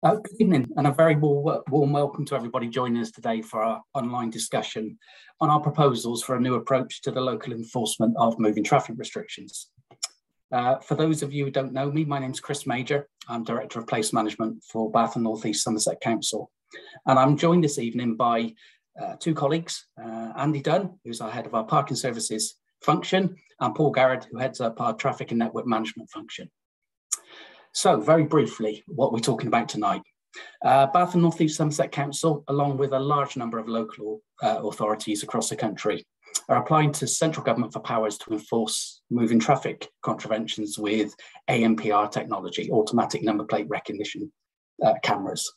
Good evening, and a very warm welcome to everybody joining us today for our online discussion on our proposals for a new approach to the local enforcement of moving traffic restrictions. For those of you who don't know me, my name's Chris Major. I'm Director of Place Management for Bath and North East Somerset Council. And I'm joined this evening by two colleagues, Andy Dunn, who's our head of our parking services function, and Paul Garrett, who heads up our traffic and network management function. So very briefly, what we're talking about tonight. Bath and North East Somerset Council, along with a large number of local authorities across the country, are applying to central government for powers to enforce moving traffic contraventions with ANPR technology, automatic number plate recognition cameras.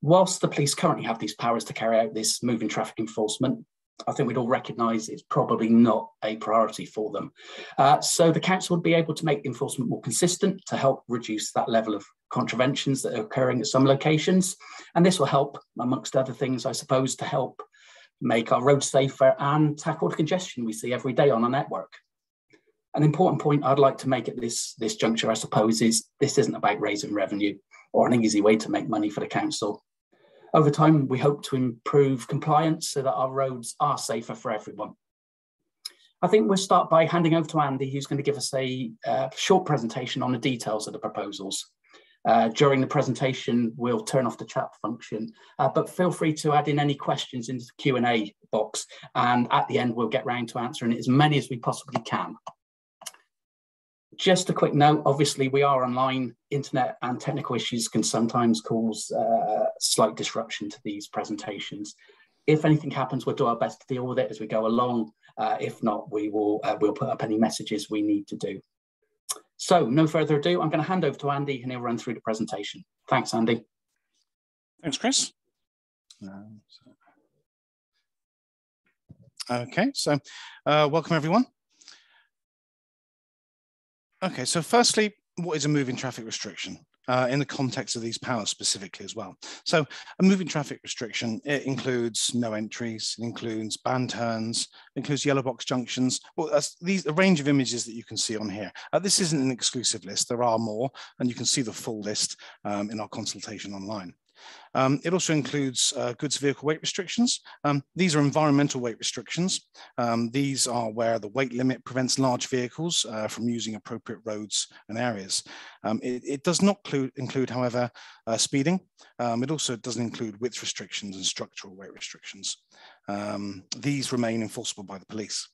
Whilst the police currently have these powers to carry out this moving traffic enforcement, I think we'd all recognise it's probably not a priority for them. So the council would be able to make enforcement more consistent to help reduce that level of contraventions that are occurring at some locations. And this will help, amongst other things, I suppose, to help make our roads safer and tackle the congestion we see every day on our network. An important point I'd like to make at this juncture, I suppose, is this isn't about raising revenue or an easy way to make money for the council. Over time, we hope to improve compliance so that our roads are safer for everyone. I think we'll start by handing over to Andy, who's going to give us a short presentation on the details of the proposals. During the presentation, we'll turn off the chat function, but feel free to add in any questions into the Q&A box. And at the end, we'll get round to answering as many as we possibly can. Just a quick note, obviously we are online, internet and technical issues can sometimes cause slight disruption to these presentations. If anything happens, we'll do our best to deal with it as we go along. If not, we'll put up any messages we need to do. So no further ado, I'm going to hand over to Andy and he'll run through the presentation. Thanks, Andy. Thanks, Chris. Okay, so welcome everyone. Okay, so firstly, what is a moving traffic restriction in the context of these powers specifically as well? So a moving traffic restriction, it includes no entries, it includes banned turns, it includes yellow box junctions. Well, a range of images that you can see on here. This isn't an exclusive list, there are more, and you can see the full list in our consultation online. It also includes goods vehicle weight restrictions. These are environmental weight restrictions. These are where the weight limit prevents large vehicles from using appropriate roads and areas. It does not include, however, speeding. It also doesn't include width restrictions and structural weight restrictions. These remain enforceable by the police.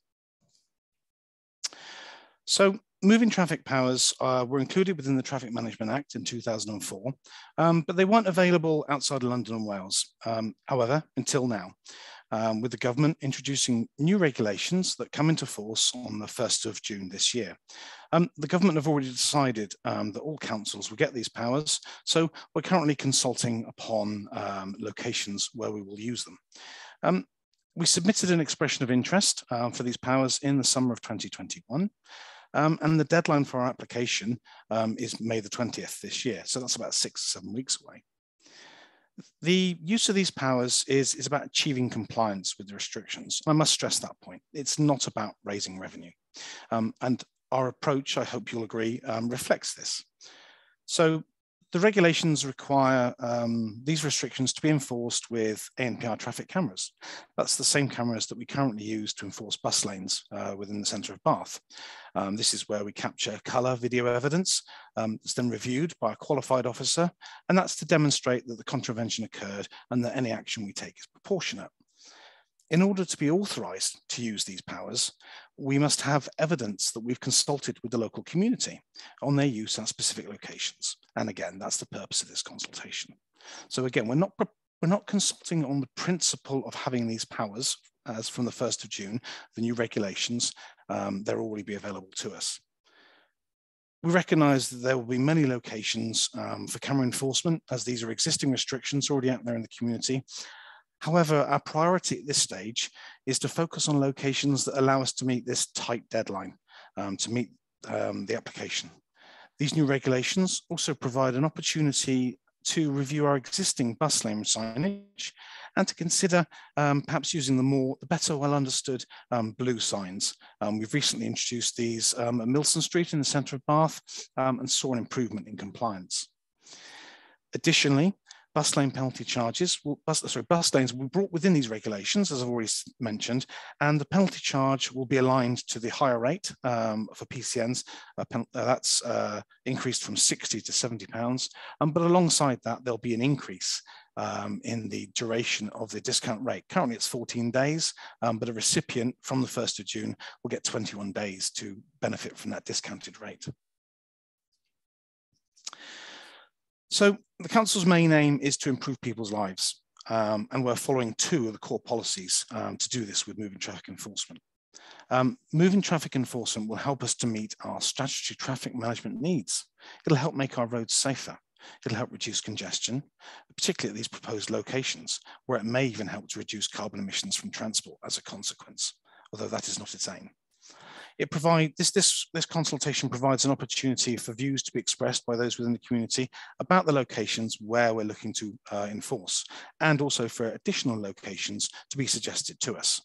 So moving traffic powers were included within the Traffic Management Act in 2004, but they weren't available outside of London and Wales, however, until now, with the government introducing new regulations that come into force on the 1st of June this year. The government have already decided that all councils will get these powers, so we're currently consulting upon locations where we will use them. We submitted an expression of interest for these powers in the summer of 2021. And the deadline for our application is May the 20th this year. So that's about 6 or 7 weeks away. The use of these powers is about achieving compliance with the restrictions. I must stress that point. It's not about raising revenue. And our approach, I hope you'll agree, reflects this. So the regulations require these restrictions to be enforced with ANPR traffic cameras. That's the same cameras that we currently use to enforce bus lanes within the centre of Bath. This is where we capture colour video evidence. It's then reviewed by a qualified officer, and that's to demonstrate that the contravention occurred and that any action we take is proportionate. In order to be authorised to use these powers, we must have evidence that we've consulted with the local community on their use at specific locations. And again, that's the purpose of this consultation. So again, we're not consulting on the principle of having these powers as from the 1st of June, the new regulations, they'll already be available to us. We recognise that there will be many locations for camera enforcement, as these are existing restrictions already out there in the community. However, our priority at this stage is to focus on locations that allow us to meet this tight deadline, to meet the application. These new regulations also provide an opportunity to review our existing bus lane signage and to consider perhaps using the better well understood blue signs. We've recently introduced these at Milson Street in the centre of Bath and saw an improvement in compliance. Additionally, bus lane penalty charges, bus lanes will be brought within these regulations, as I've already mentioned, and the penalty charge will be aligned to the higher rate for PCNs. That's increased from £60 to £70. But alongside that, there'll be an increase in the duration of the discount rate. Currently, it's 14 days, but a recipient from the 1st of June will get 21 days to benefit from that discounted rate. So the Council's main aim is to improve people's lives, and we're following two of the core policies to do this with moving traffic enforcement. Moving traffic enforcement will help us to meet our statutory traffic management needs. It'll help make our roads safer. It'll help reduce congestion, particularly at these proposed locations, where it may even help to reduce carbon emissions from transport as a consequence, although that is not its aim. This consultation provides an opportunity for views to be expressed by those within the community about the locations where we're looking to enforce, and also for additional locations to be suggested to us.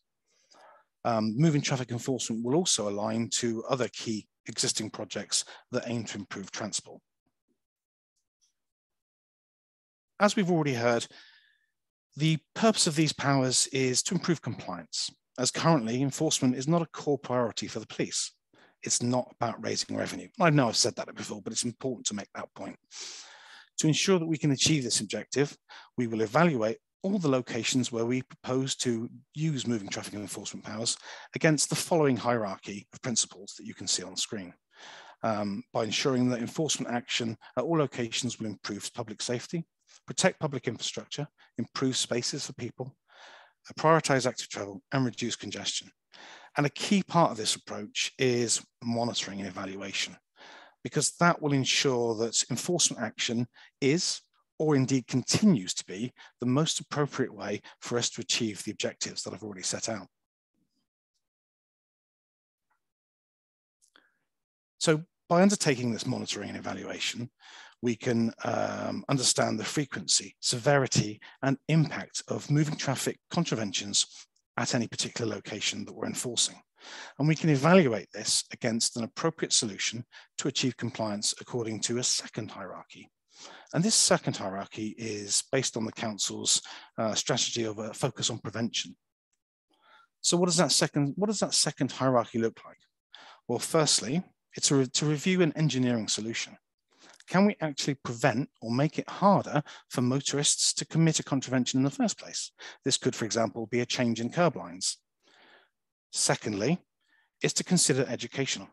Moving traffic enforcement will also align to other key existing projects that aim to improve transport. As we've already heard, the purpose of these powers is to improve compliance, as currently enforcement is not a core priority for the police. It's not about raising revenue. I know I've said that before, but it's important to make that point. To ensure that we can achieve this objective, we will evaluate all the locations where we propose to use moving traffic enforcement powers against the following hierarchy of principles that you can see on screen. By ensuring that enforcement action at all locations will improve public safety, protect public infrastructure, improve spaces for people, prioritise active travel, and reduce congestion. And a key part of this approach is monitoring and evaluation, because that will ensure that enforcement action is, or indeed continues to be, the most appropriate way for us to achieve the objectives that I've already set out. So by undertaking this monitoring and evaluation, we can understand the frequency, severity, and impact of moving traffic contraventions at any particular location that we're enforcing. And we can evaluate this against an appropriate solution to achieve compliance according to a second hierarchy. And this second hierarchy is based on the Council's strategy of a focus on prevention. So what does that second hierarchy look like? Well, firstly, it's to review an engineering solution. Can we actually prevent or make it harder for motorists to commit a contravention in the first place? This could, for example, be a change in curb lines. Secondly, is to consider educational.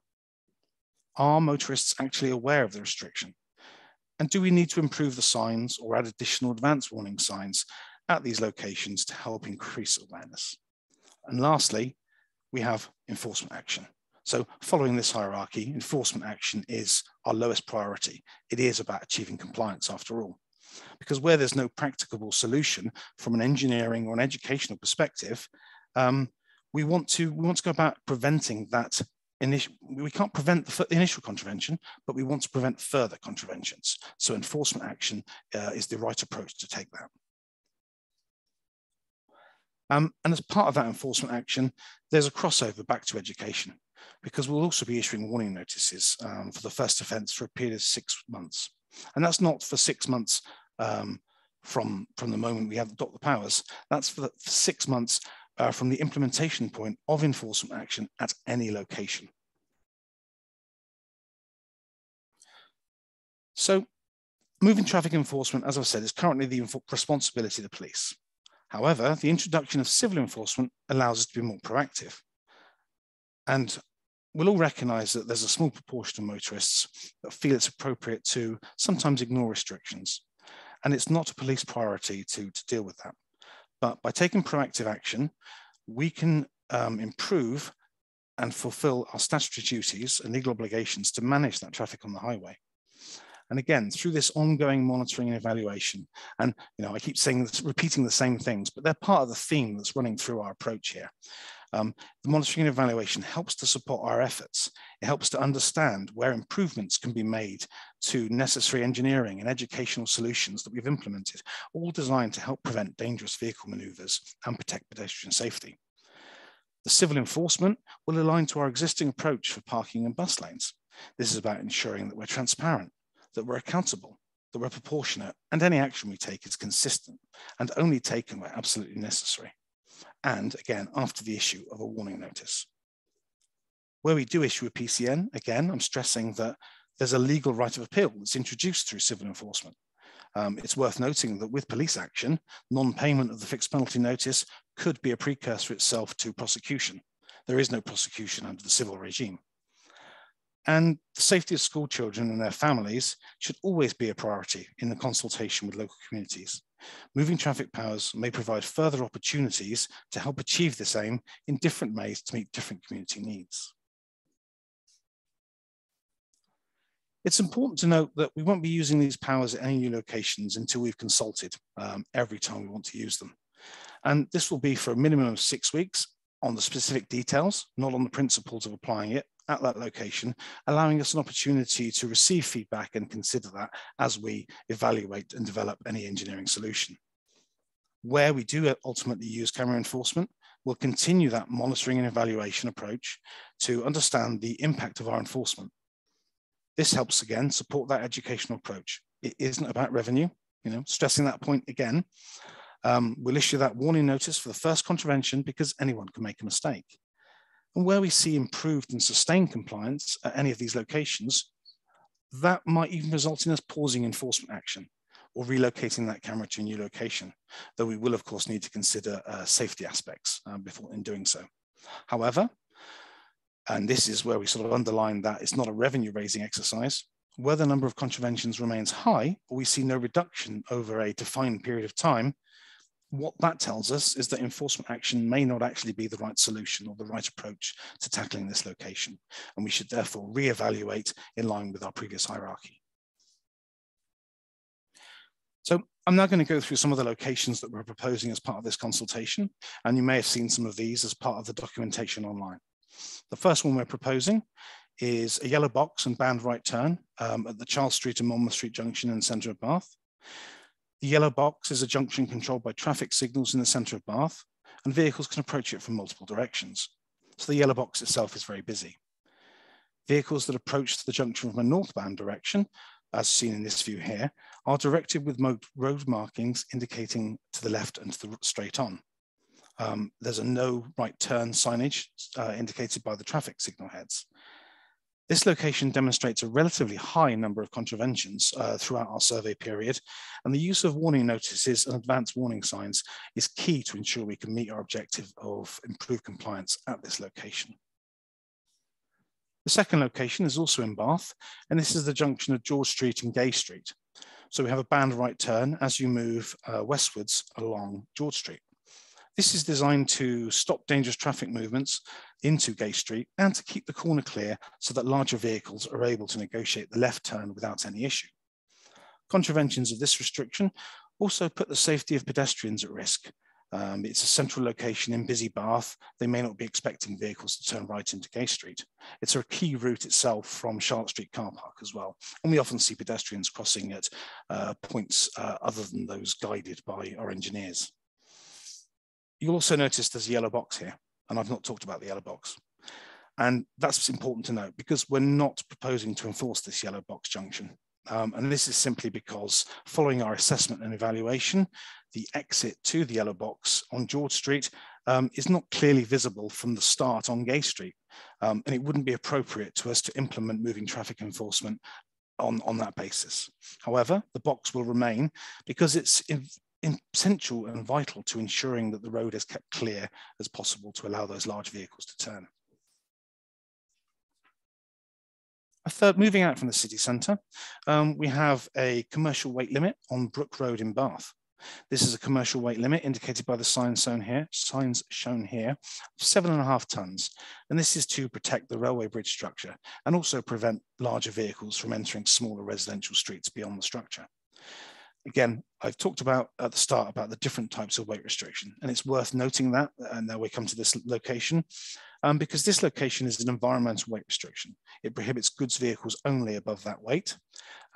Are motorists actually aware of the restriction? And do we need to improve the signs or add additional advance warning signs at these locations to help increase awareness? And lastly, we have enforcement action. So following this hierarchy, enforcement action is our lowest priority. It is about achieving compliance after all. Because where there's no practicable solution from an engineering or an educational perspective, we want to go about preventing that we can't prevent the initial contravention, but we want to prevent further contraventions. So enforcement action is the right approach to take that. And as part of that enforcement action, there's a crossover back to education, because we'll also be issuing warning notices for the first offence for a period of 6 months. And that's not for 6 months from the moment we have adopt the powers. That's for 6 months from the implementation point of enforcement action at any location. So moving traffic enforcement, as I've said, is currently the responsibility of the police. However, the introduction of civil enforcement allows us to be more proactive. And we'll all recognise that there's a small proportion of motorists that feel it's appropriate to sometimes ignore restrictions. And it's not a police priority to deal with that. But by taking proactive action, we can improve and fulfil our statutory duties and legal obligations to manage that traffic on the highway. And again, through this ongoing monitoring and evaluation, and I keep repeating the same things, but they're part of the theme that's running through our approach here. The monitoring and evaluation helps to support our efforts. It helps to understand where improvements can be made to necessary engineering and educational solutions that we've implemented, all designed to help prevent dangerous vehicle manoeuvres and protect pedestrian safety. The civil enforcement will align to our existing approach for parking and bus lanes. This is about ensuring that we're transparent, that we're accountable, that we're proportionate, and any action we take is consistent and only taken where absolutely necessary. And again, after the issue of a warning notice. Where we do issue a PCN, again, I'm stressing that there's a legal right of appeal that's introduced through civil enforcement. It's worth noting that with police action, non-payment of the fixed penalty notice could be a precursor itself to prosecution. There is no prosecution under the civil regime. And the safety of school children and their families should always be a priority in the consultation with local communities. Moving traffic powers may provide further opportunities to help achieve this aim in different ways to meet different community needs. It's important to note that we won't be using these powers at any new locations until we've consulted every time we want to use them. And this will be for a minimum of 6 weeks on the specific details, not on the principles of applying it at that location, allowing us an opportunity to receive feedback and consider that as we evaluate and develop any engineering solution. Where we do ultimately use camera enforcement, we'll continue that monitoring and evaluation approach to understand the impact of our enforcement. This helps, again, support that educational approach. It isn't about revenue, stressing that point again. We'll issue that warning notice for the first contravention because anyone can make a mistake. And where we see improved and sustained compliance at any of these locations, that might even result in us pausing enforcement action or relocating that camera to a new location, though we will, of course, need to consider safety aspects before in doing so. However, and this is where we sort of underline that it's not a revenue raising exercise, where the number of contraventions remains high, or we see no reduction over a defined period of time, what that tells us is that enforcement action may not actually be the right solution or the right approach to tackling this location. And we should therefore reevaluate in line with our previous hierarchy. So I'm now going to go through some of the locations that we're proposing as part of this consultation. And you may have seen some of these as part of the documentation online. The first one we're proposing is a yellow box and band right turn at the Charles Street and Monmouth Street junction in the centre of Bath. The yellow box is a junction controlled by traffic signals in the centre of Bath, and vehicles can approach it from multiple directions. So the yellow box itself is very busy. Vehicles that approach the junction from a northbound direction, as seen in this view here, are directed with road markings indicating to the left and to the straight on. There's a no right turn signage indicated by the traffic signal heads. This location demonstrates a relatively high number of contraventions throughout our survey period, and the use of warning notices and advanced warning signs is key to ensure we can meet our objective of improved compliance at this location. The second location is also in Bath, and this is the junction of George Street and Gay Street. So we have a band right turn as you move westwards along George Street. This is designed to stop dangerous traffic movements into Gay Street and to keep the corner clear so that larger vehicles are able to negotiate the left turn without any issue. Contraventions of this restriction also put the safety of pedestrians at risk. It's a central location in busy Bath. They may not be expecting vehicles to turn right into Gay Street. It's a key route itself from Charlotte Street car park as well. And we often see pedestrians crossing at points other than those guided by our engineers. You'll also notice there's a yellow box here, and I've not talked about the yellow box. And that's important to note because we're not proposing to enforce this yellow box junction. And this is simply because following our assessment and evaluation, the exit to the yellow box on George Street is not clearly visible from the start on Gay Street. And it wouldn't be appropriate to us to implement moving traffic enforcement on that basis. However, the box will remain because it's essential and vital to ensuring that the road is kept clear as possible to allow those large vehicles to turn. Moving out from the city centre, we have a commercial weight limit on Brook Road in Bath. This is a commercial weight limit indicated by the signs shown here, of 7.5 tonnes. And this is to protect the railway bridge structure and also prevent larger vehicles from entering smaller residential streets beyond the structure. Again, I've talked about at the start about the different types of weight restriction, and it's worth noting that, and now we come to this location, because this location is an environmental weight restriction. It prohibits goods vehicles only above that weight.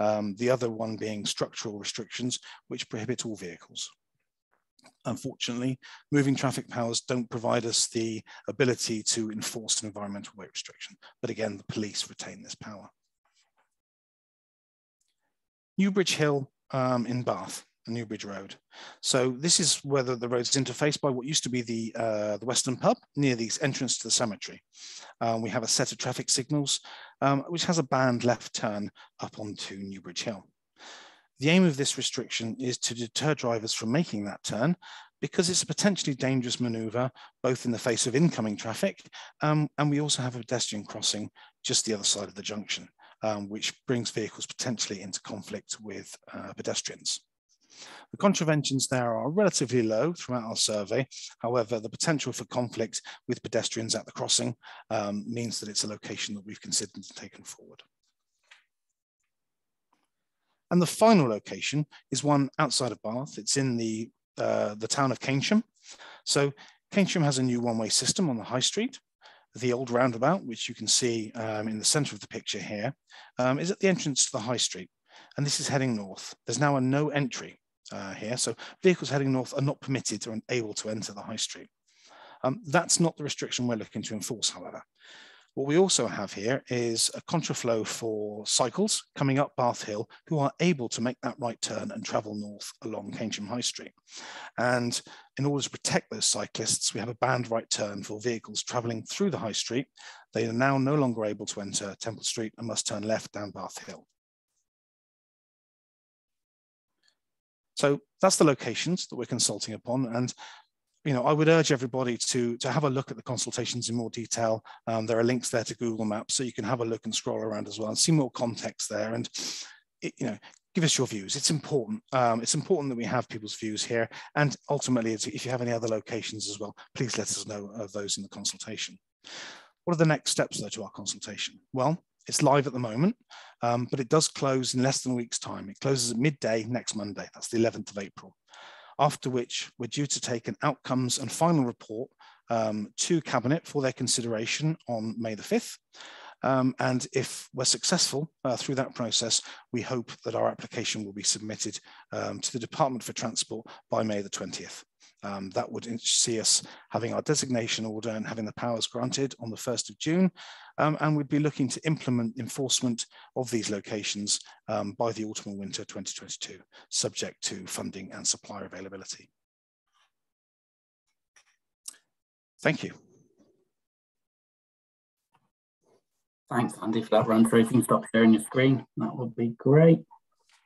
The other one being structural restrictions, which prohibit all vehicles. Unfortunately, moving traffic powers don't provide us the ability to enforce an environmental weight restriction, but again, the police retain this power. Newbridge Hill in Bath, Newbridge Road. So this is where the road's interfaced by what used to be the Western Pub near the entrance to the cemetery. We have a set of traffic signals, which has a banned left turn up onto Newbridge Hill. The aim of this restriction is to deter drivers from making that turn because it's a potentially dangerous manoeuvre, both in the face of incoming traffic, and we also have a pedestrian crossing just the other side of the junction, which brings vehicles potentially into conflict with pedestrians. The contraventions there are relatively low throughout our survey. However, the potential for conflict with pedestrians at the crossing means that it's a location that we've considered and taken forward. And the final location is one outside of Bath. It's in the town of Keynsham. So Keynsham has a new one-way system on the high street. The old roundabout, which you can see in the center of the picture here, is at the entrance to the high street. And this is heading north. There's now a no entry here. So vehicles heading north are not permitted or unable to enter the high street. That's not the restriction we're looking to enforce, however. What we also have here is a contraflow for cycles coming up Bath Hill who are able to make that right turn and travel north along Keynsham High Street. And in order to protect those cyclists, we have a banned right turn for vehicles travelling through the High Street. They are now no longer able to enter Temple Street and must turn left down Bath Hill. So that's the locations that we're consulting upon. And I would urge everybody to have a look at the consultations in more detail. There are links there to Google Maps, so you can have a look and scroll around as well and see more context there. And give us your views. It's important. It's important that we have people's views here. And ultimately, if you have any other locations as well, please let us know of those in the consultation. What are the next steps though to our consultation? Well, it's live at the moment, but it does close in less than a week's time. It closes at midday next Monday. That's the 11th of April. After which we're due to take an outcomes and final report to Cabinet for their consideration on May the 5th. And if we're successful through that process, we hope that our application will be submitted to the Department for Transport by May the 20th. That would see us having our designation order and having the powers granted on the 1st of June. And we'd be looking to implement enforcement of these locations by the autumn and winter 2022, subject to funding and supplier availability. Thank you. Thanks, Andy, for that run through. If you can stop sharing your screen, that would be great.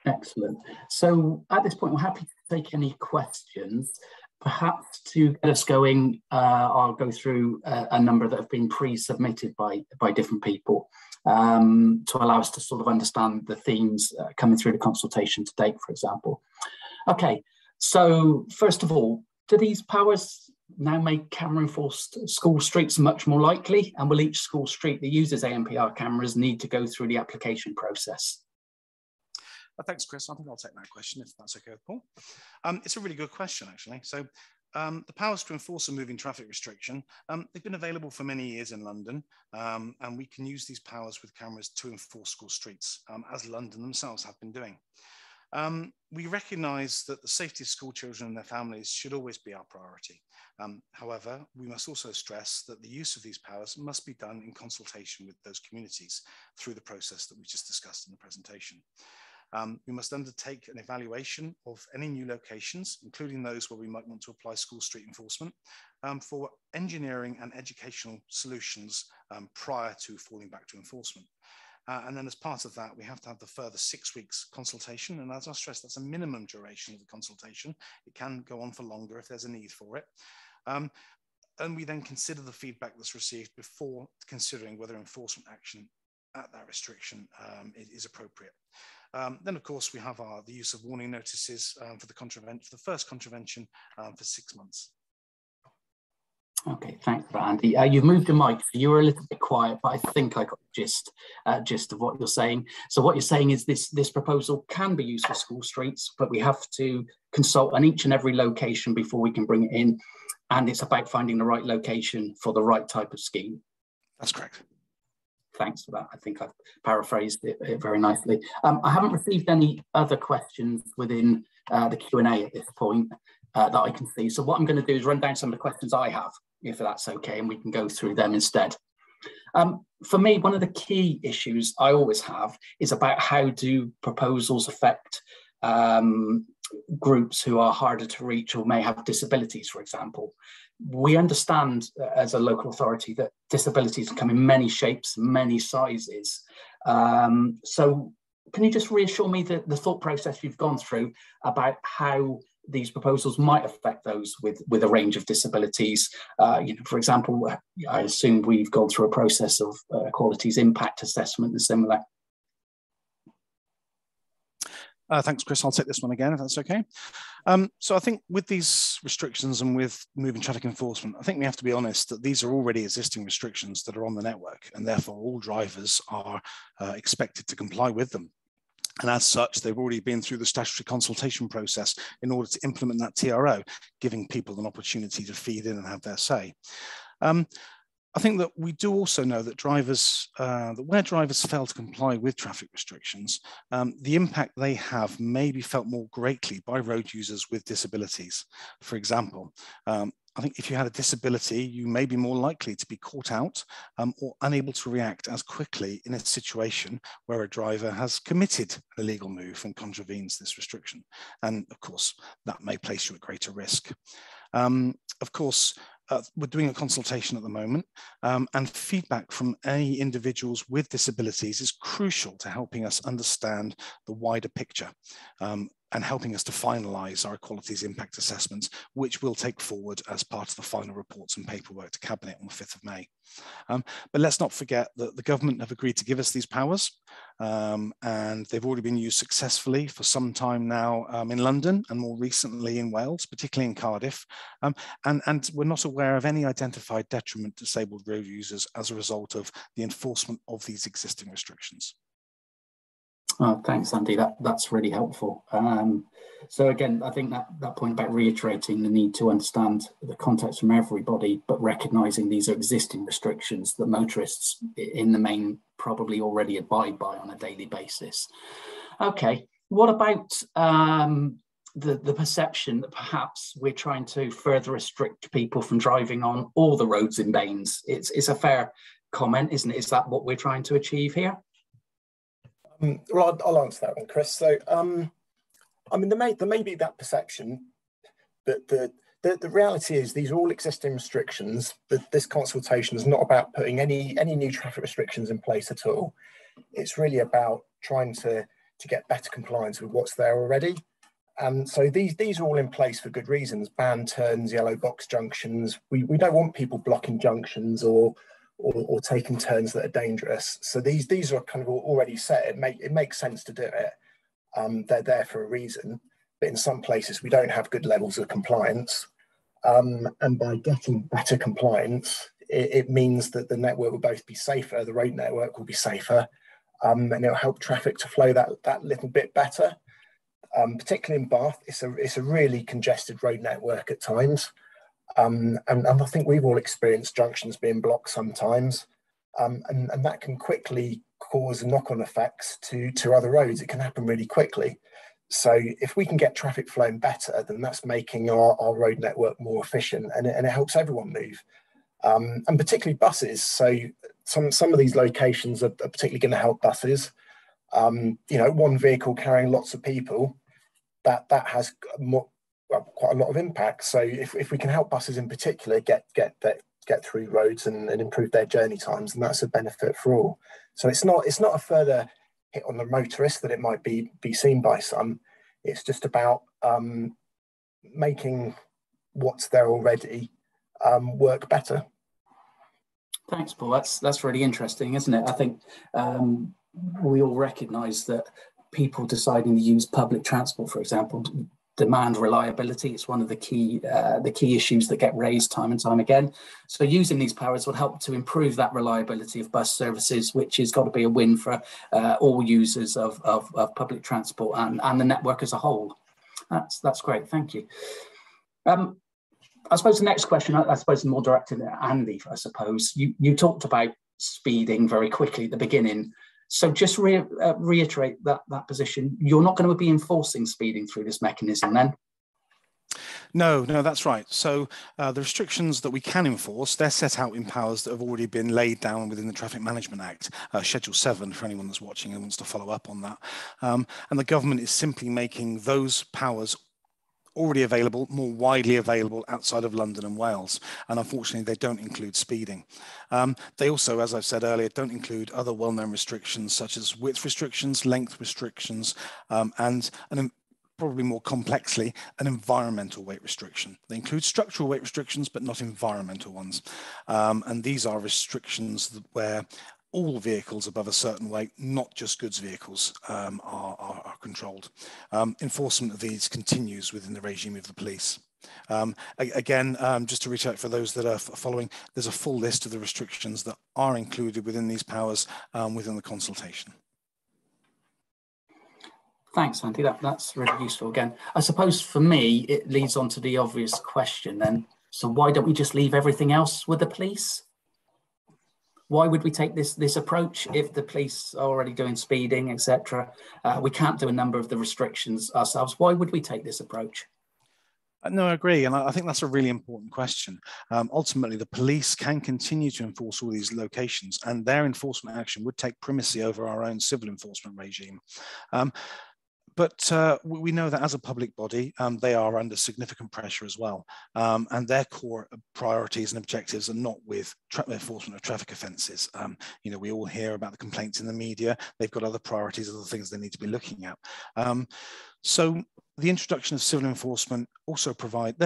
Excellent. So at this point, we're happy to take any questions. Perhaps to get us going, I'll go through a number that have been pre-submitted by different people to allow us to sort of understand the themes coming through the consultation to date, for example. Okay, so first of all, do these powers now make camera-enforced school streets much more likely? And will each school street that uses ANPR cameras need to go through the application process? Thanks, Chris. I think I'll take that question if that's okay with Paul. It's a really good question, actually. So the powers to enforce a moving traffic restriction, they've been available for many years in London, and we can use these powers with cameras to enforce school streets, as London themselves have been doing. We recognise that the safety of school children and their families should always be our priority. However, we must also stress that the use of these powers must be done in consultation with those communities through the process that we just discussed in the presentation. We must undertake an evaluation of any new locations, including those where we might want to apply school street enforcement, for engineering and educational solutions prior to falling back to enforcement. And then as part of that, we have to have the further 6 weeks consultation. And as I stressed, that's a minimum duration of the consultation. It can go on for longer if there's a need for it. And we then consider the feedback that's received before considering whether enforcement action at that restriction is appropriate. Then, of course, we have the use of warning notices for the first contravention for 6 months. Okay, thanks for that, Andy. You've moved your mic, so you were a little bit quiet, but I think I got the gist of what you're saying. So what you're saying is this proposal can be used for school streets, but we have to consult on each and every location before we can bring it in. And it's about finding the right location for the right type of scheme. That's correct. Thanks for that. I think I've paraphrased it very nicely. I haven't received any other questions within the Q&A at this point that I can see. So what I'm going to do is run down some of the questions I have, if that's okay, and we can go through them instead. For me, one of the key issues I always have is about how do proposals affect groups who are harder to reach or may have disabilities, for example. We understand as a local authority that disabilities come in many shapes, many sizes. So can you just reassure me that the thought process you've gone through about how these proposals might affect those with a range of disabilities? For example, I assume we've gone through a process of equalities impact assessment and similar. Thanks, Chris. I'll take this one again, if that's okay. So I think with these restrictions and with moving traffic enforcement, I think we have to be honest that these are already existing restrictions that are on the network, and therefore all drivers are expected to comply with them. And as such, they've already been through the statutory consultation process in order to implement that TRO, giving people an opportunity to feed in and have their say. I think that we do also know that where drivers fail to comply with traffic restrictions, the impact they have may be felt more greatly by road users with disabilities. For example, I think if you had a disability, you may be more likely to be caught out or unable to react as quickly in a situation where a driver has committed an illegal move and contravenes this restriction. And of course, that may place you at greater risk. Of course, we're doing a consultation at the moment, and feedback from any individuals with disabilities is crucial to helping us understand the wider picture and helping us to finalise our equalities impact assessments, which we'll take forward as part of the final reports and paperwork to Cabinet on the 5th of May. But let's not forget that the government have agreed to give us these powers, and they've already been used successfully for some time now in London and more recently in Wales, particularly in Cardiff, and we're not aware of any identified detriment to disabled road users as a result of the enforcement of these existing restrictions. Oh, thanks, Andy. That's really helpful. So again, I think that point about reiterating the need to understand the context from everybody, but recognising these are existing restrictions that motorists in the main probably already abide by on a daily basis. Okay, what about the perception that perhaps we're trying to further restrict people from driving on all the roads in Baines? It's a fair comment, isn't it? Is that what we're trying to achieve here? Well, I'll answer that one, Chris. So, I mean, there may be that perception, but the reality is these are all existing restrictions. But this consultation is not about putting any new traffic restrictions in place at all. It's really about trying to get better compliance with what's there already. And so these are all in place for good reasons. Banned turns, yellow box junctions. We don't want people blocking junctions or taking turns that are dangerous. So these are kind of already set. It makes sense to do it. They're there for a reason, but in some places we don't have good levels of compliance. And by getting better compliance, it means that the network will both be safer, the road network will be safer, and it'll help traffic to flow that little bit better. Particularly in Bath, it's a really congested road network at times. And I think we've all experienced junctions being blocked sometimes, and that can quickly cause knock-on effects to other roads. It can happen really quickly. So if we can get traffic flowing better, then that's making our road network more efficient, and it helps everyone move, and particularly buses. So some of these locations are particularly going to help buses. One vehicle carrying lots of people, that has quite a lot of impact. So if we can help buses in particular get through roads and improve their journey times, then that's a benefit for all. So it's not a further hit on the motorist that it might be seen by some. It's just about making what's there already work better. Thanks, Paul. That's really interesting, isn't it? I think we all recognise that people deciding to use public transport, for example, demand reliability. It's one of the key issues that get raised time and time again. So using these powers will help to improve that reliability of bus services, which has got to be a win for all users of public transport and the network as a whole. That's great. Thank you. I suppose the next question, I suppose more directed at Andy, I suppose. You talked about speeding very quickly at the beginning. So just reiterate that position. You're not going to be enforcing speeding through this mechanism then? No, that's right. So the restrictions that we can enforce, they're set out in powers that have already been laid down within the Traffic Management Act, Schedule 7, for anyone that's watching and wants to follow up on that. And the government is simply making those powers already available, more widely available outside of London and Wales. And unfortunately, they don't include speeding. They also, as I've said earlier, don't include other well-known restrictions such as width restrictions, length restrictions, and probably more complexly, an environmental weight restriction. They include structural weight restrictions, but not environmental ones. And these are restrictions where all vehicles above a certain weight, not just goods vehicles, are controlled. Enforcement of these continues within the regime of the police. Again, just to reiterate for those that are following, there's a full list of the restrictions that are included within these powers within the consultation. Thanks, Andy. That's really useful. Again, I suppose for me, it leads on to the obvious question then. So why don't we just leave everything else with the police? Why would we take this approach if the police are already doing speeding, etc.? We can't do a number of the restrictions ourselves. Why would we take this approach? No, I agree. And I think that's a really important question. Ultimately, the police can continue to enforce all these locations, and their enforcement action would take primacy over our own civil enforcement regime. But we know that as a public body, they are under significant pressure as well. And their core priorities and objectives are not with enforcement of traffic offences. We all hear about the complaints in the media. They've got other priorities, other things they need to be looking at. So the introduction of civil enforcement also provides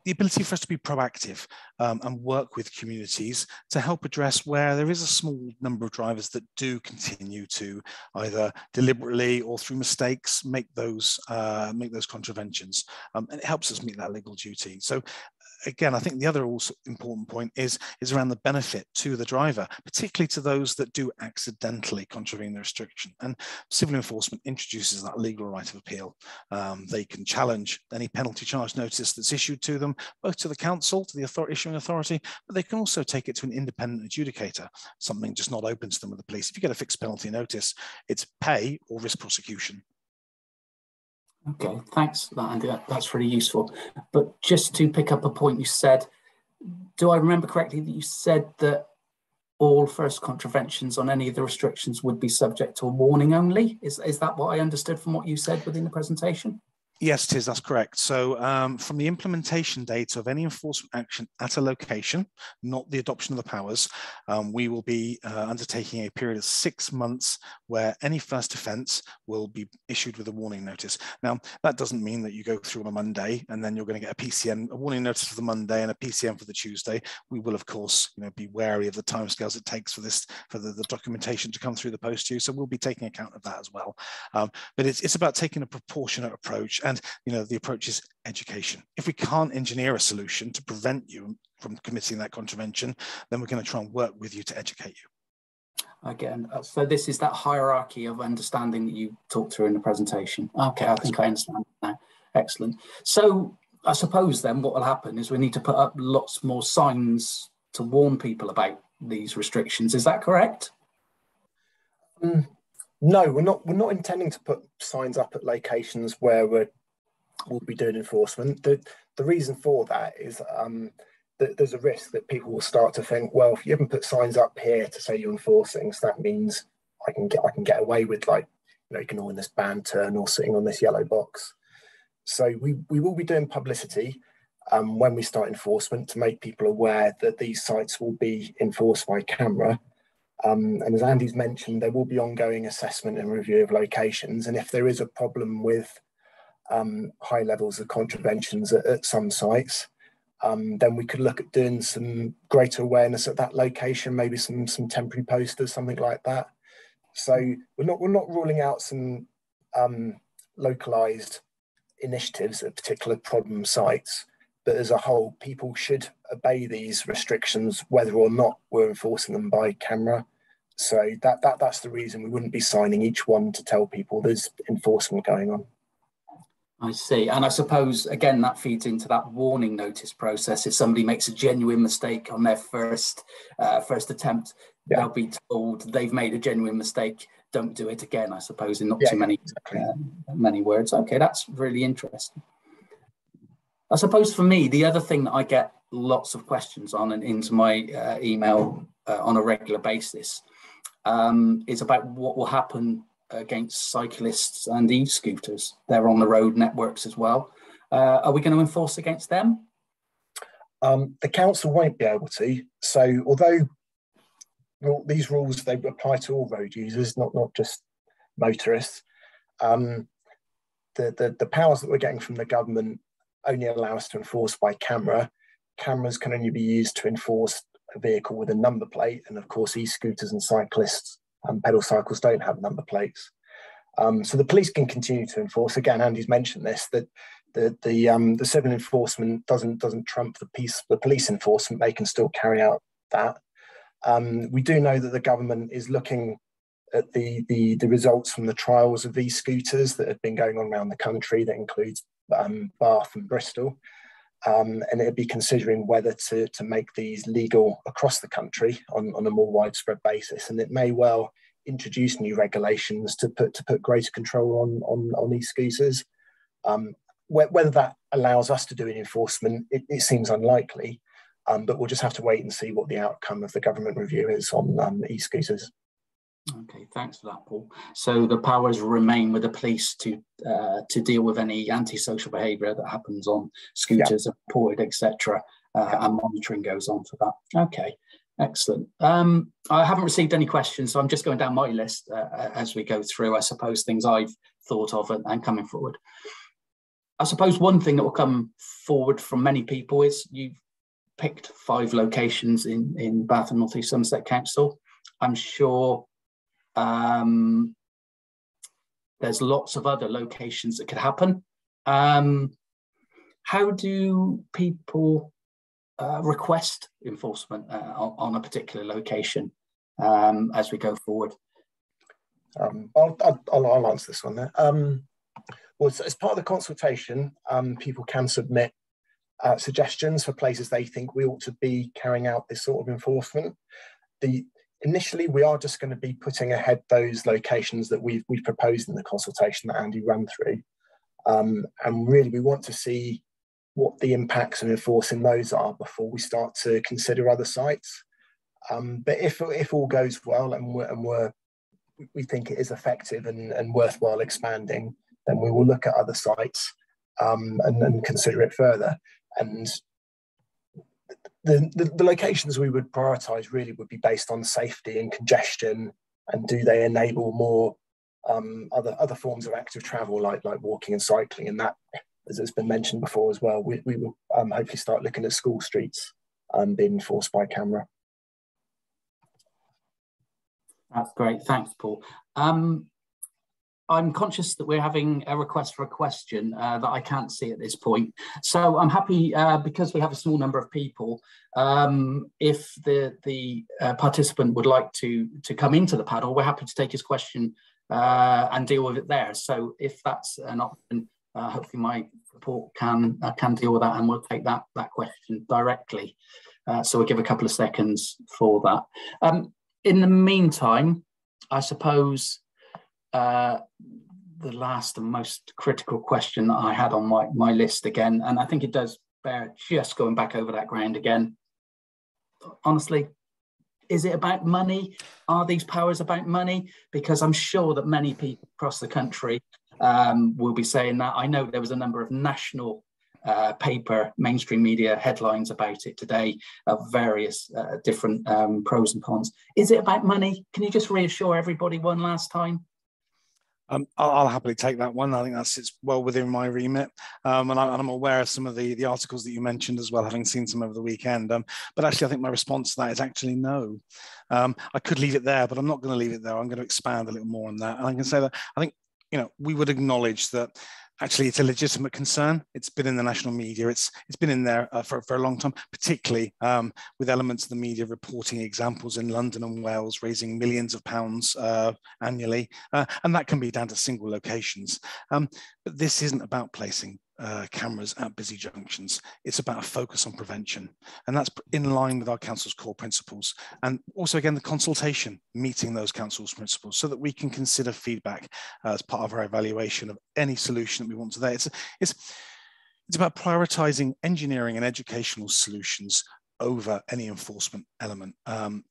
the ability for us to be proactive and work with communities to help address where there is a small number of drivers that do continue to either deliberately or through mistakes make those contraventions, and it helps us meet that legal duty. So again, I think the other also important point is around the benefit to the driver, particularly to those that do accidentally contravene the restriction. And civil enforcement introduces that legal right of appeal. They can challenge any penalty charge notice that's issued to them, both to the council, to the issuing authority, but they can also take it to an independent adjudicator, something just not open to them with the police. If you get a fixed penalty notice, it's pay or risk prosecution. Okay, thanks for that, Andy. That's really useful. But just to pick up a point you said, do I remember correctly that you said that all first contraventions on any of the restrictions would be subject to a warning only? Is that what I understood from what you said within the presentation? Yes, it is. That's correct. So from the implementation date of any enforcement action at a location, not the adoption of the powers, we will be undertaking a period of 6 months where any first offence will be issued with a warning notice. Now, that doesn't mean that you go through on a Monday and then you're going to get a warning notice for the Monday and a PCN for the Tuesday. We will, of course, be wary of the timescales it takes for the documentation to come through the post to you. So we'll be taking account of that as well. But it's about taking a proportionate approach. And the approach is education. If we can't engineer a solution to prevent you from committing that contravention, then we're going to try and work with you to educate you. Again, so this is that hierarchy of understanding that you talked through in the presentation. Okay, I think I understand now. Excellent. So I suppose then what will happen is we need to put up lots more signs to warn people about these restrictions. Is that correct? No, we're not intending to put signs up at locations where we'll be doing enforcement. The reason for that is that there's a risk that people will start to think, well, if you haven't put signs up here to say you're enforcing, so that means I can get away with, like, ignoring this band turn or sitting on this yellow box. So we will be doing publicity when we start enforcement to make people aware that these sites will be enforced by camera. And as Andy's mentioned, there will be ongoing assessment and review of locations. And if there is a problem with high levels of contraventions at some sites, then we could look at doing some greater awareness at that location, maybe some temporary posters, something like that. So we're not ruling out some localized initiatives at particular problem sites, but as a whole, people should obey these restrictions whether or not we're enforcing them by camera. So that's the reason we wouldn't be signing each one to tell people there's enforcement going on. I see. And I suppose, again, that feeds into that warning notice process. If somebody makes a genuine mistake on their first attempt, they'll be told they've made a genuine mistake. Don't do it again, I suppose, in not too many words. Okay, that's really interesting. I suppose for me, the other thing that I get lots of questions on and into my email on a regular basis is about what will happen against cyclists and e-scooters. They're on the road networks as well. Are we going to enforce against them? The council won't be able to. So although these rules, they apply to all road users, not just motorists, the powers that we're getting from the government only allow us to enforce by camera. Cameras can only be used to enforce a vehicle with a number plate. And of course, e-scooters and cyclists and pedal cycles don't have number plates. So the police can continue to enforce. Again, Andy's mentioned this, that the civil enforcement doesn't trump the police enforcement. They can still carry out that. We do know that the government is looking at the results from the trials of e-scooters that have been going on around the country. That includes Bath and Bristol, and it'd be considering whether to make these legal across the country on a more widespread basis. And it may well introduce new regulations to put greater control on e-scooters. Whether that allows us to do an enforcement, it seems unlikely, but we'll just have to wait and see what the outcome of the government review is on e-scooters. Okay, thanks for that, Paul. So the powers remain with the police to deal with any antisocial behaviour that happens on scooters, reported, etc., and monitoring goes on for that. Okay, excellent. I haven't received any questions, so I'm just going down my list as we go through, I suppose, things I've thought of and coming forward. I suppose one thing that will come forward from many people is you've picked 5 locations in Bath and North East Somerset Council. I'm sure there's lots of other locations that could happen. How do people request enforcement on a particular location as we go forward? I'll answer this one there. Well, as part of the consultation, people can submit suggestions for places they think we ought to be carrying out this sort of enforcement. Initially, we are just going to be putting ahead those locations that we've proposed in the consultation that Andy ran through. And really, we want to see what the impacts of enforcing those are before we start to consider other sites. But if all goes well and we think it is effective and worthwhile expanding, then we will look at other sites and consider it further. And the locations we would prioritise really would be based on safety and congestion, and do they enable more other forms of active travel like walking and cycling, and that, as it's been mentioned before as well, we will hopefully start looking at school streets being enforced by camera. That's great, thanks, Paul. I'm conscious that we're having a request for a question that I can't see at this point. So I'm happy, because we have a small number of people, if the participant would like to come into the panel, we're happy to take his question and deal with it there. So if that's an option, hopefully my report can deal with that, and we'll take that question directly. So we'll give a couple of seconds for that. In the meantime, I suppose the last and most critical question that I had on my list again, and I think it does bear just going back over that ground again. Honestly, is it about money? Are these powers about money? Because I'm sure that many people across the country will be saying that. I know there was a number of national paper, mainstream media headlines about it today of various different pros and cons. Is it about money? Can you just reassure everybody one last time? I'll happily take that one. I think that sits well within my remit. And I'm aware of some of the articles that you mentioned as well, having seen some over the weekend. But actually, I think my response to that is actually no. I could leave it there, but I'm not going to leave it there. I'm going to expand a little more on that. And I can say that I think, we would acknowledge that actually it's a legitimate concern. It's been in the national media. It's been in there for a long time, particularly with elements of the media reporting examples in London and Wales raising millions of pounds annually. And that can be down to single locations. But this isn't about placing cameras at busy junctions. It's about a focus on prevention. And that's in line with our council's core principles. And also, again, the consultation, meeting those council's principles so that we can consider feedback as part of our evaluation of any solution that we want to there. It's It's about prioritising engineering and educational solutions over any enforcement element.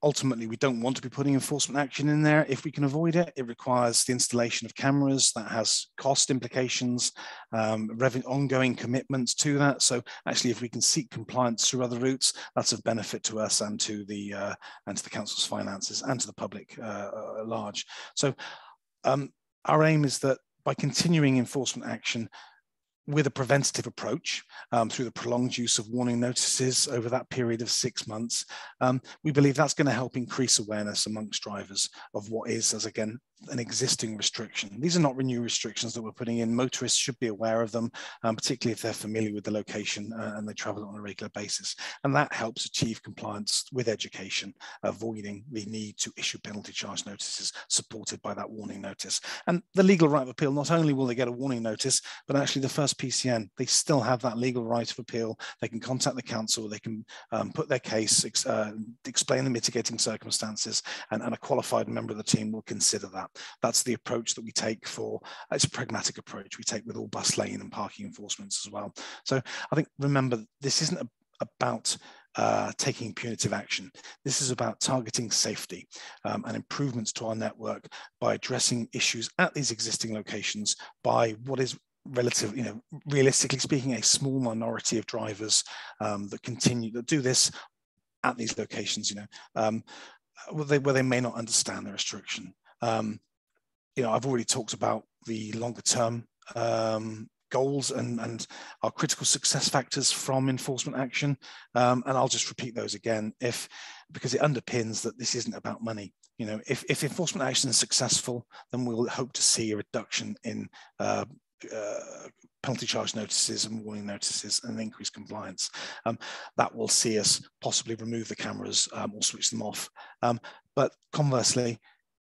Ultimately, we don't want to be putting enforcement action in there if we can avoid it. It requires the installation of cameras that has cost implications, ongoing commitments to that. So actually, if we can seek compliance through other routes, that's of benefit to us and to the council's finances and to the public at large. So our aim is that by continuing enforcement action with a preventative approach through the prolonged use of warning notices over that period of 6 months, we believe that's going to help increase awareness amongst drivers of what is, as again, an existing restriction. These are not new restrictions that we're putting in. Motorists should be aware of them, particularly if they're familiar with the location and they travel on a regular basis. And that helps achieve compliance with education, avoiding the need to issue penalty charge notices supported by that warning notice. And the legal right of appeal, not only will they get a warning notice, but actually the first PCN, they still have that legal right of appeal. They can contact the council, they can put their case, explain the mitigating circumstances, and a qualified member of the team will consider that. That's the approach that we take it's a pragmatic approach we take with all bus lane and parking enforcements as well. So I think, remember, this isn't about taking punitive action. This is about targeting safety and improvements to our network by addressing issues at these existing locations by what is relatively, realistically speaking, a small minority of drivers that do this at these locations, where they may not understand the restriction. I've already talked about the longer term goals and our critical success factors from enforcement action, and I'll just repeat those again because it underpins that this isn't about money. If enforcement action is successful, then we'll hope to see a reduction in penalty charge notices and warning notices and increased compliance. That will see us possibly remove the cameras or switch them off. But conversely,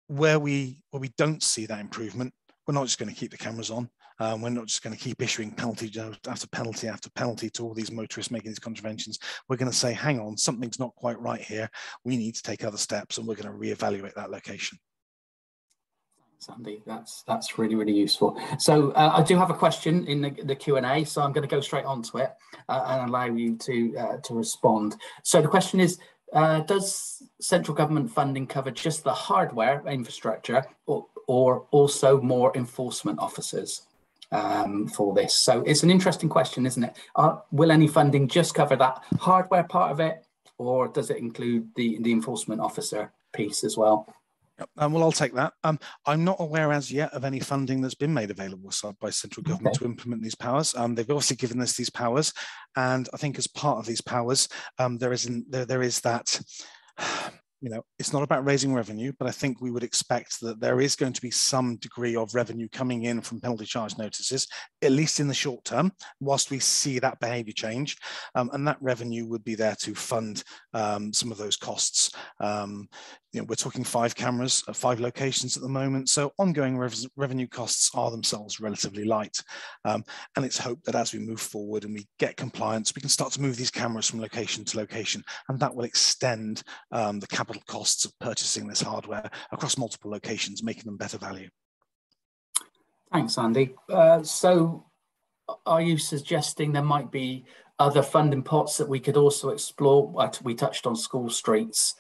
where we don't see that improvement, we're not just going to keep the cameras on. We're not just going to keep issuing penalty after penalty after penalty to all these motorists making these contraventions. We're going to say, hang on, something's not quite right here. We need to take other steps, and we're going to reevaluate that location. Sandy, that's really, really useful. So I do have a question in the Q&A, so I'm going to go straight onto it and allow you to respond. So the question is, does central government funding cover just the hardware infrastructure or also more enforcement officers for this? So it's an interesting question, isn't it? Will any funding just cover that hardware part of it, or does it include the enforcement officer piece as well? Well, I'll take that. I'm not aware as yet of any funding that's been made available by central government to implement these powers. They've obviously given us these powers, and I think as part of these powers, there is that. It's not about raising revenue, but I think we would expect that there is going to be some degree of revenue coming in from penalty charge notices, at least in the short term, whilst we see that behaviour change. And that revenue would be there to fund some of those costs. We're talking 5 cameras at 5 locations at the moment, so ongoing revenue costs are themselves relatively light. And it's hoped that as we move forward and we get compliance, we can start to move these cameras from location to location, and that will extend the capital costs of purchasing this hardware across multiple locations, making them better value. Thanks, Andy. So are you suggesting there might be other funding pots that we could also explore? We touched on school streets,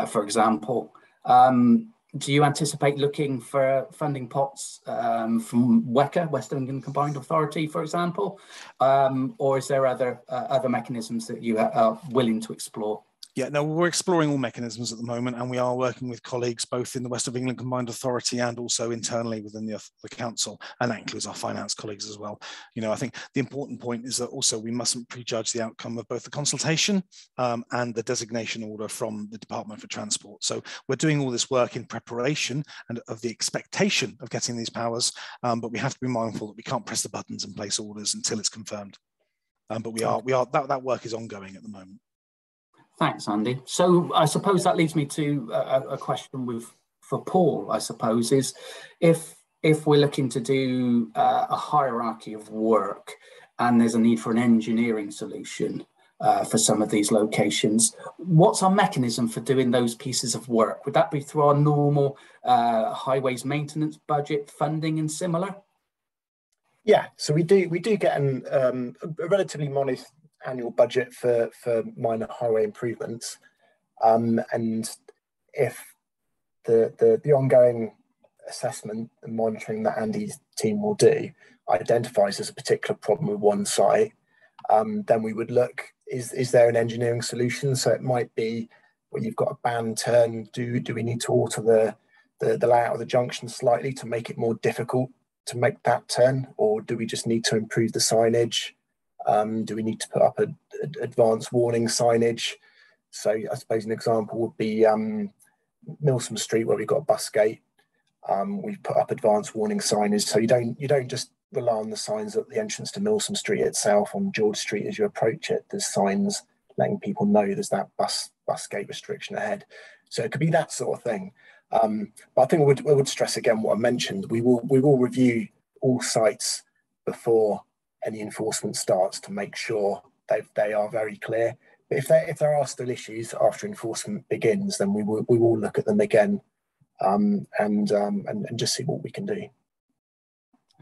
for example. Do you anticipate looking for funding pots from WECA, West of England Combined Authority, for example? Or is there other mechanisms that you are willing to explore? Yeah, no, we're exploring all mechanisms at the moment, and we are working with colleagues both in the West of England Combined Authority and also internally within the council, and that includes our finance colleagues as well. I think the important point is that also we mustn't prejudge the outcome of both the consultation and the designation order from the Department for Transport. So we're doing all this work in preparation and of the expectation of getting these powers, but we have to be mindful that we can't press the buttons and place orders until it's confirmed. But that work is ongoing at the moment. Thanks, Andy. So I suppose that leads me to a question for Paul, I suppose, is if we're looking to do a hierarchy of work and there's a need for an engineering solution for some of these locations, what's our mechanism for doing those pieces of work? Would that be through our normal highways maintenance budget funding and similar? Yeah, so we do get a relatively modest annual budget for minor highway improvements, and if the ongoing assessment and monitoring that Andy's team will do identifies as a particular problem with one site, then we would look, is there an engineering solution? So it might be where you've got a band turn, do we need to alter the layout of the junction slightly to make it more difficult to make that turn, or do we just need to improve the signage? Do we need to put up an advanced warning signage? So I suppose an example would be Milsom Street, where we've got a bus gate. We've put up advanced warning signage, so you don't just rely on the signs at the entrance to Milsom Street itself. On George Street, as you approach it, there's signs letting people know there's that bus gate restriction ahead. So it could be that sort of thing. But I think I would stress again what I mentioned. We will review all sites before any enforcement starts to make sure they are very clear. But if there are still issues after enforcement begins, then we will look at them again, and just see what we can do.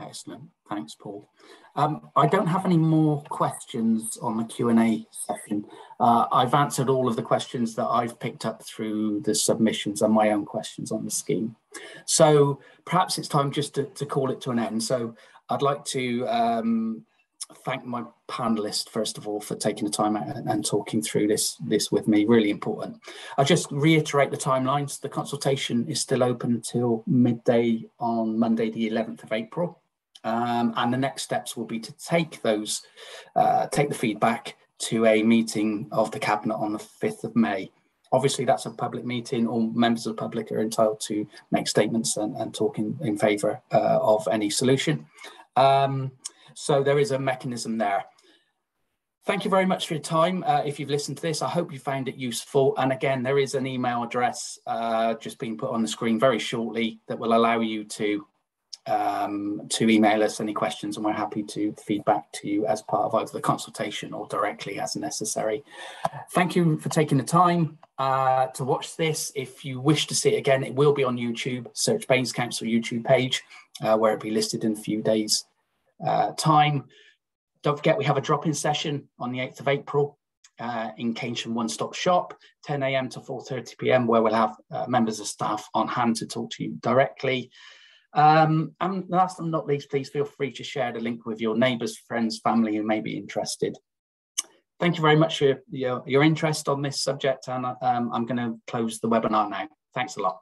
Excellent, thanks, Paul. I don't have any more questions on the Q&A session. I've answered all of the questions that I've picked up through the submissions and my own questions on the scheme. So perhaps it's time just to call it to an end. So I'd like to thank my panelists, first of all, for taking the time out and talking through this with me. Really important. I'll just reiterate the timelines. The consultation is still open until midday on Monday, the 11th of April. And the next steps will be to take the feedback to a meeting of the Cabinet on the 5th of May. Obviously, that's a public meeting. All members of the public are entitled to make statements and talk in favour of any solution. So there is a mechanism there. Thank you very much for your time. If you've listened to this, I hope you found it useful. And again, there is an email address just being put on the screen very shortly that will allow you to email us any questions, and we're happy to feedback to you as part of either the consultation or directly as necessary. Thank you for taking the time to watch this. If you wish to see it again, it will be on YouTube. Search Baines Council YouTube page, where it'll be listed in a few days' time. Don't forget, we have a drop-in session on the 8th of April in Keynsham One Stop Shop, 10 AM to 4:30 PM, where we'll have members of staff on hand to talk to you directly. And last but not least, please feel free to share the link with your neighbours, friends, family who may be interested. Thank you very much for your interest on this subject, and I'm going to close the webinar now. Thanks a lot.